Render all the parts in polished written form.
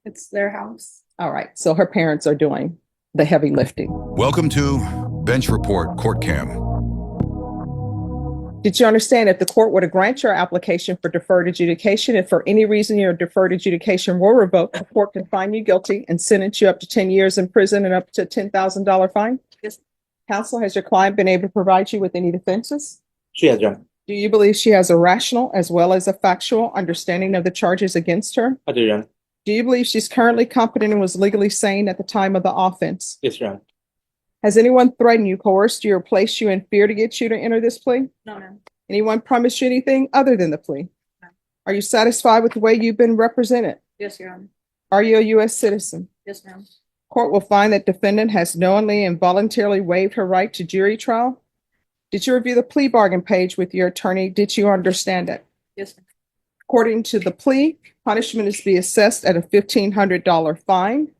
It's their house. All right. So her parents are doing the heavy lifting. Welcome to Bench Report Court Cam. Did you understand if the court were to grant your application for deferred adjudication, if for any reason your deferred adjudication were revoked, the court can find you guilty and sentence you up to 10 years in prison and up to $10,000 fine? Yes. Counsel, has your client been able to provide you with any defenses? She has, Your Honor. Do you believe she has a rational as well as a factual understanding of the charges against her? I do, Your Honor. Do you believe she's currently competent and was legally sane at the time of the offense? Yes, Your Honor. Has anyone threatened you, coerced you, or placed you in fear to get you to enter this plea? No, ma'am. Anyone promised you anything other than the plea? No. Are you satisfied with the way you've been represented? Yes, Your Honor. Are you a U.S. citizen? Yes, ma'am. Court will find that defendant has knowingly and voluntarily waived her right to jury trial. Did you review the plea bargain page with your attorney? Did you understand it? Yes, ma'am. According to the plea, punishment is to be assessed at a $1,500 fine.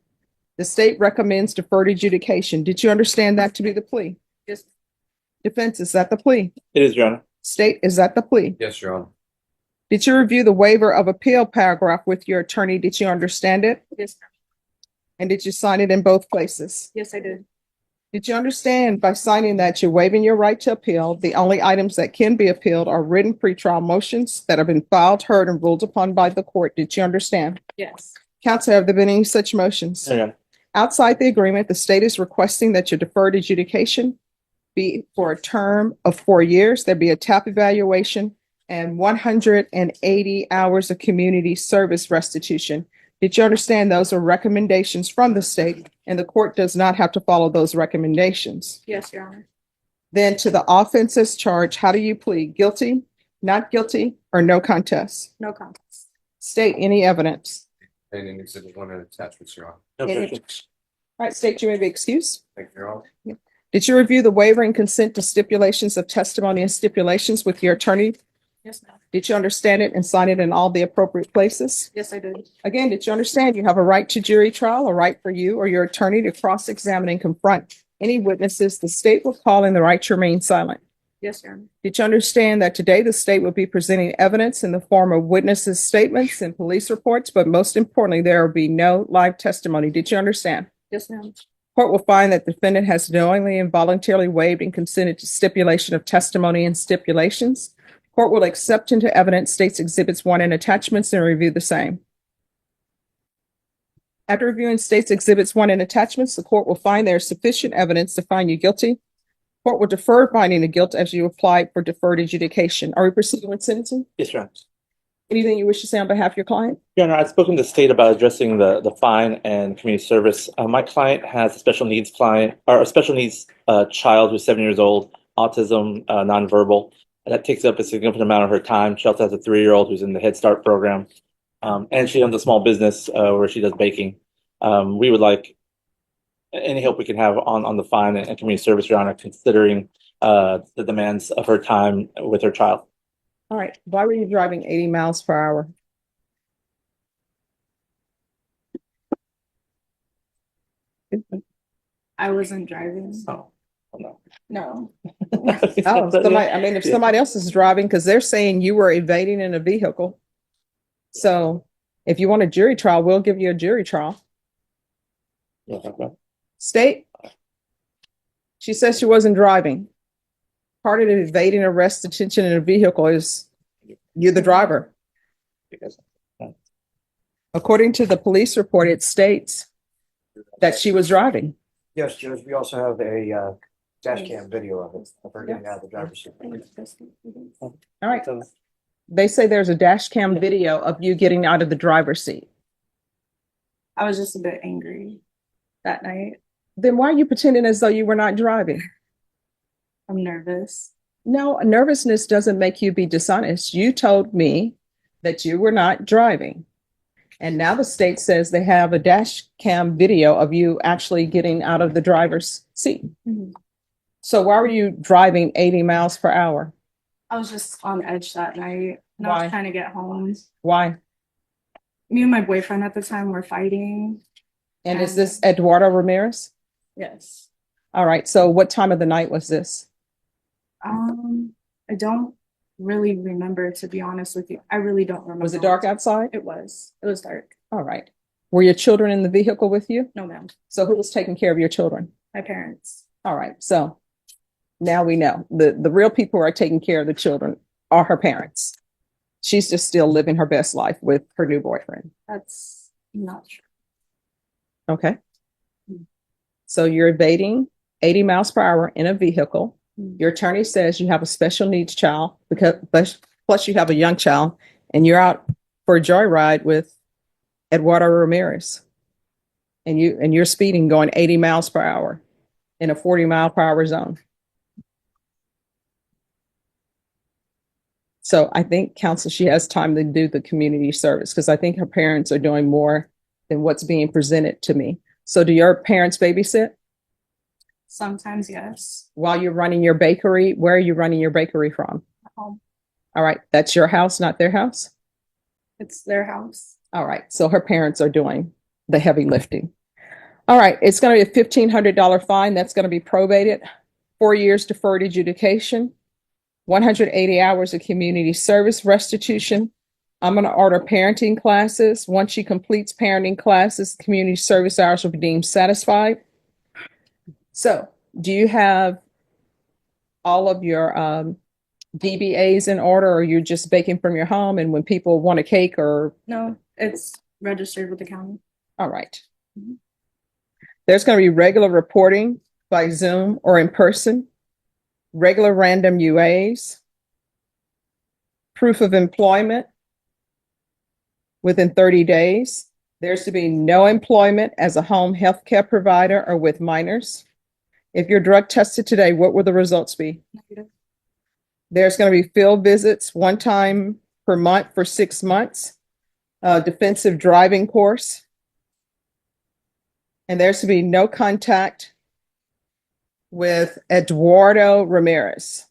The state recommends deferred adjudication. Did you understand that to be the plea? Yes. Defense, is that the plea? It is, Your Honor. State, is that the plea? Yes, Your Honor. Did you review the waiver of appeal paragraph with your attorney? Did you understand it? Yes, ma'am. And did you sign it in both places? Yes, I did. Did you understand by signing that you're waiving your right to appeal? The only items that can be appealed are written pretrial motions that have been filed, heard, and ruled upon by the court. Did you understand? Yes. Counsel, have there been any such motions? No, Your Honor. Outside the agreement, the state is requesting that your deferred adjudication be for a term of 4 years. There be a TAP evaluation and 180 hours of community service restitution. Did you understand those are recommendations from the state and the court does not have to follow those recommendations? Yes, Your Honor. Then to the offenses charge, how do you plead? Guilty, not guilty, or no contest? No contest. State any evidence. And in Exhibit 1 and attachments, Your Honor. No Any- objection. All right, state, you may be excused. Thank you, Your Honor. Did you review the waiver and consent to stipulations of testimony and stipulations with your attorney? Yes, ma'am. Did you understand it and sign it in all the appropriate places? Yes, I did. Again, did you understand you have a right to jury trial, a right for you or your attorney to cross-examine and confront any witnesses the state will call in the right to remain silent? Yes, Your Honor. Did you understand that today the state will be presenting evidence in the form of witnesses' statements and police reports, but most importantly, there will be no live testimony? Did you understand? Yes, ma'am. Court will find that the defendant has knowingly and voluntarily waived and consented to stipulation of testimony and stipulations. Court will accept into evidence state's exhibits 1 and attachments and review the same. After reviewing state's exhibits 1 and attachments, the court will find there is sufficient evidence to find you guilty. Court will defer finding of guilt as you apply for deferred adjudication. Are we proceeding with sentencing? Yes, Your Honor. Anything you wish to say on behalf of your client? Your Honor, I've spoken to the state about addressing the fine and community service. My client has a special needs client or a special needs child who's 7 years old, autism, nonverbal. And that takes up a significant amount of her time. She also has a 3-year-old who's in the Head Start program. And she owns a small business where she does baking. We would like any help we can have on the fine and community service, Your Honor, considering the demands of her time with her child. All right. Why were you driving 80 miles per hour? I wasn't driving. Oh, no. No. Oh, if somebody else is driving, because they're saying you were evading in a vehicle. So if you want a jury trial, we'll give you a jury trial. State? She says she wasn't driving. Part of evading arrest, detention in a vehicle is you're the driver. According to the police report, it states that she was driving. Yes, Judge, we also have a dash cam video of it, of her getting out of the driver's seat. All right. They say there's a dash cam video of you getting out of the driver's seat. I was just a bit angry that night. Then why are you pretending as though you were not driving? I'm nervous. No, nervousness doesn't make you be dishonest. You told me that you were not driving. And now the state says they have a dash cam video of you actually getting out of the driver's seat. Mm-hmm. So why were you driving 80 miles per hour? I was just on edge that night. And I Why? was trying to get home. Why? Me and my boyfriend at the time were fighting. And is this Eduardo Ramirez? Yes. All right. So what time of the night was this? I don't really remember, to be honest with you. I really don't remember. Was it dark outside? It was. It was dark. All right. Were your children in the vehicle with you? No, ma'am. So who was taking care of your children? My parents. All right, so now we know the real people who are taking care of the children are her parents. She's just still living her best life with her new boyfriend. That's not true. Okay. So you're evading 80 miles per hour in a vehicle. Your attorney says you have a special needs child because plus you have a young child, and you're out for a joyride with Eduardo Ramirez. And you're speeding going 80 miles per hour in a 40 mile per hour zone. So I think counsel, she has time to do the community service because I think her parents are doing more than what's being presented to me. So do your parents babysit Sometimes, yes. while you're running your bakery? Where are you running your bakery from? At home. All right. That's your house, not their house. It's their house. All right. So her parents are doing the heavy lifting. All right. It's going to be a $1,500 fine. That's going to be probated. 4 years deferred adjudication. 180 hours of community service restitution. I'm going to order parenting classes. Once she completes parenting classes, community service hours will be deemed satisfied. So, do you have all of your DBAs in order, or you're just baking from your home? And when people want a cake, or No, it's registered with the county. all right. There's going to be regular reporting by Zoom or in person, regular random UAs, proof of employment within 30 days. There's to be no employment as a home health care provider or with minors. If you're drug tested today, what will the results be? Negative. There's going to be field visits 1 time per month for 6 months, defensive driving course. And there's to be no contact with Eduardo Ramirez.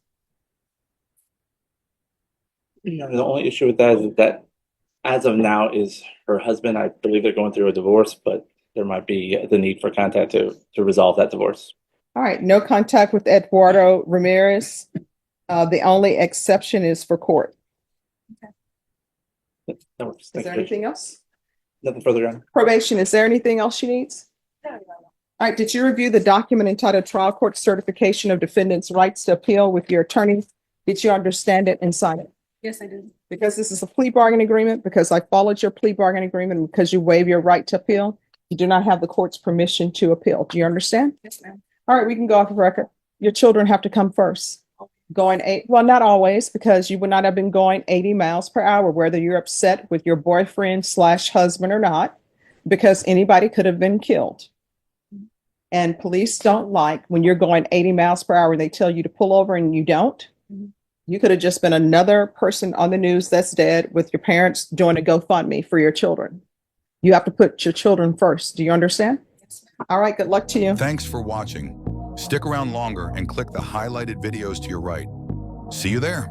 The only issue with that is that as of now is her husband. I believe they're going through a divorce, but there might be the need for contact to resolve that divorce. All right, no contact with Eduardo Ramirez. The only exception is for court. That works. Is Thank there you. anything else? Nothing further, Your Honor. Probation, is there anything else she needs? No. All right, did you review the document entitled Trial Court Certification of Defendant's Rights to Appeal with your attorney? Did you understand it and sign it? Yes, I did. Because this is a plea bargain agreement, because I followed your plea bargain agreement, and because you waive your right to appeal, you do not have the court's permission to appeal. Do you understand? Yes, ma'am. All right, we can go off the record. Your children have to come first. Well, not always, because you would not have been going 80 miles per hour, whether you're upset with your boyfriend/husband or not, because anybody could have been killed. And police don't like when you're going 80 miles per hour, they tell you to pull over and you don't. You could have just been another person on the news that's dead with your parents doing a GoFundMe for your children. You have to put your children first. Do you understand? Yes, All right, good luck to you. Thanks for watching. Stick around longer and click the highlighted videos to your right. See you there.